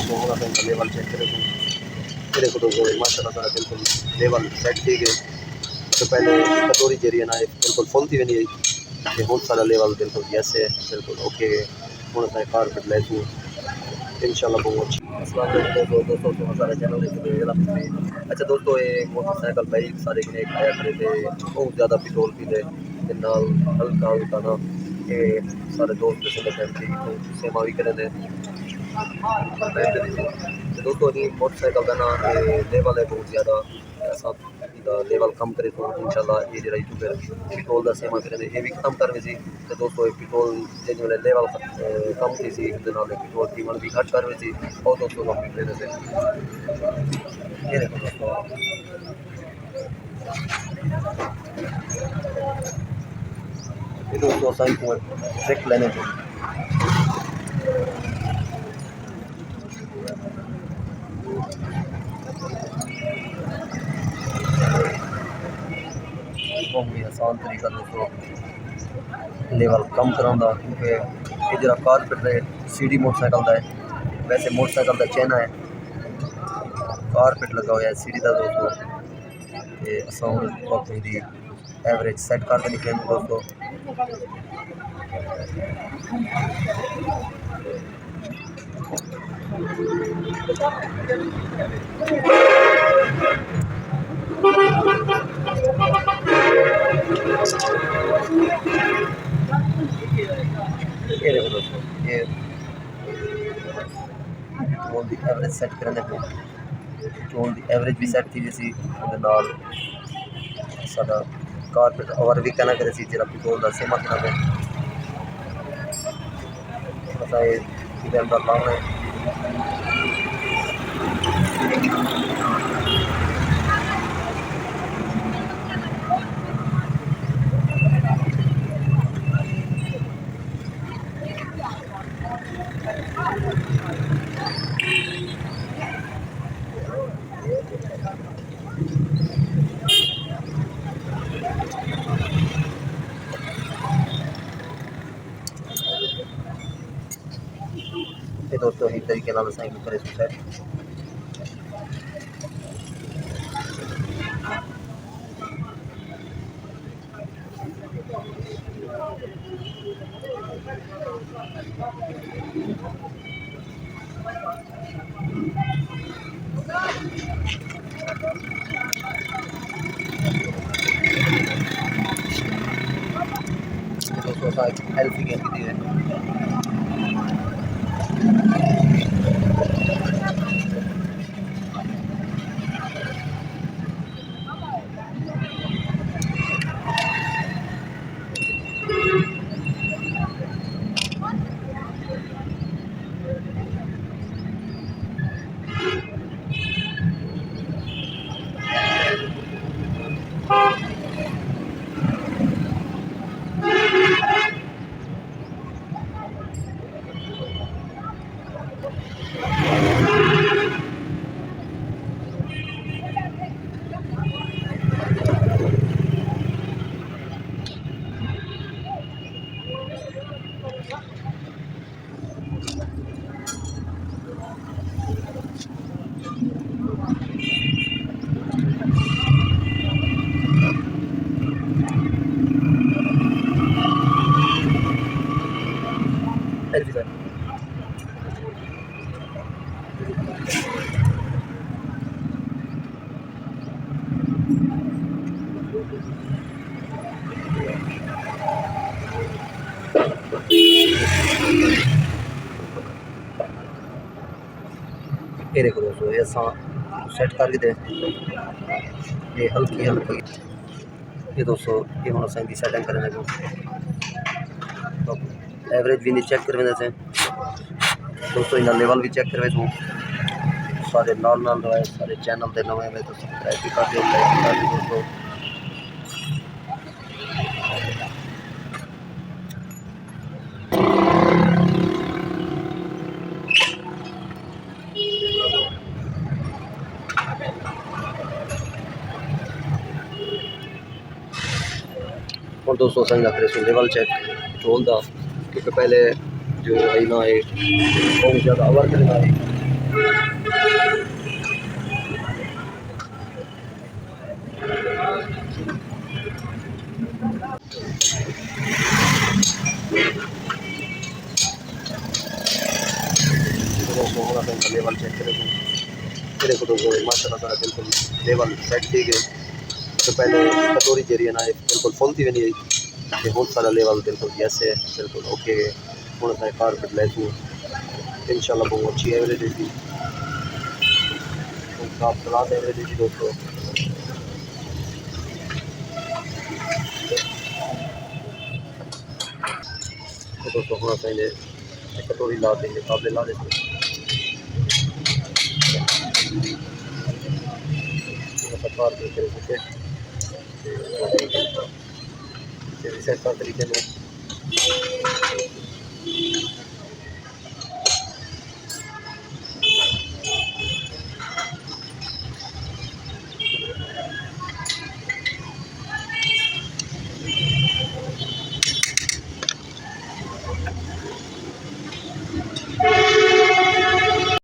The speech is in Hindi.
दोस्तों हम अपना लेवल चेक करें तो देखो दोस्तों माशाल्लाह ताला बिल्कुल लेवल सेट थी गए। तो पहले कटोरी जरिए ना बिल्कुल फुल थी वही बहुत सारा लेवल बिल्कुल जैसे बिल्कुल ओके हूँ अस कारपेट लैसूँ इंशाल्लाह बहुत अच्छी। अस्सलाम वालेकुम दोस्तों तो हमारा चैनल। अच्छा दोस्तों ये मोटरसाइकिल बाइक सारे आया खड़े थे बहुत ज़्यादा पेट्रोल पीते हल्का हल्का ना ये सारे दोस्त फैमिली सेवा भी करें दोस्तों ये मोटरसाइकिल का ना लेवल है बहुत ज़्यादा ऐसा लेवल कम करे तो इंशाल्लाह ये जरा फिर पेट्रोल का सेवा करें ये भी खत्म कर सी तो दोस्तों पेट्रोल जो लेवल कम थी सी पेट्रोल कीमत भी घट कर सी और दोस्तों हम लेने से ये देखो दोस्तों ये दोस्तों असाई को ट्रिक लेने को बहुत ही आसान तरीका दोस्तों लेवल कम कराना क्योंकि ये जरा कारपेट है सीडी मोटरसाइकिल का है वैसे मोटरसाइकिल का चैना है कारपेट लगा हुआ है सीडी का दोस्तों ये एवरेज सेट करके निकले दोस्तों। ये देखो दोस्तों ये पेट्रोल की एवरेज सेट करने पे पेट्रोल की एवरेज भी सेट थी जैसी नाल साडा कारपेट और भी कहना करे सी जरा पेट्रोल का सेमा करना पे ऐसा ये अंदर लाना है। ये दोस्तों एक तरीके नाल साइकिल करे सेट दोस्तों हेल्प की है ये देखो दोस्तों ये सेट करके दे ये हल्की हल्की ये दोस्तों ये हम सी सेटिंग करने को तो एवरेज भी नहीं चेक करवे से दोस्तों इन लेवल भी चेक करवे तू सारे नाल रहे सारे चैनल के नवे में तो सब्सक्राइब भी कर दियो लाइक कर दियो दोस्तों। और दोस्तों संग करे लेवल चेक पेट्रोल का क्योंकि पहले जो है ना बहुत ज़्यादा वर्क करना है तो होना चाहिए लेवल चेक करें ये देखो तो माशाल्लाह ताला बिल्कुल लेवल सेट थी गए तो पहले कटोरी जरिए ना बिल्कुल फुल थी वही आई बहुत सारा लेवल बिल्कुल जैसे बिल्कुल ओके हूँ अस कारपेट लैसूँ इंशाल्लाह बहुत अच्छी एवरेज थी टॉप क्लास एवरेज थी दोस्तों तो दोस्तों होना चाहिए कटोरी ला देंगे काबले ला देते कारपेट तरीके से तरीके में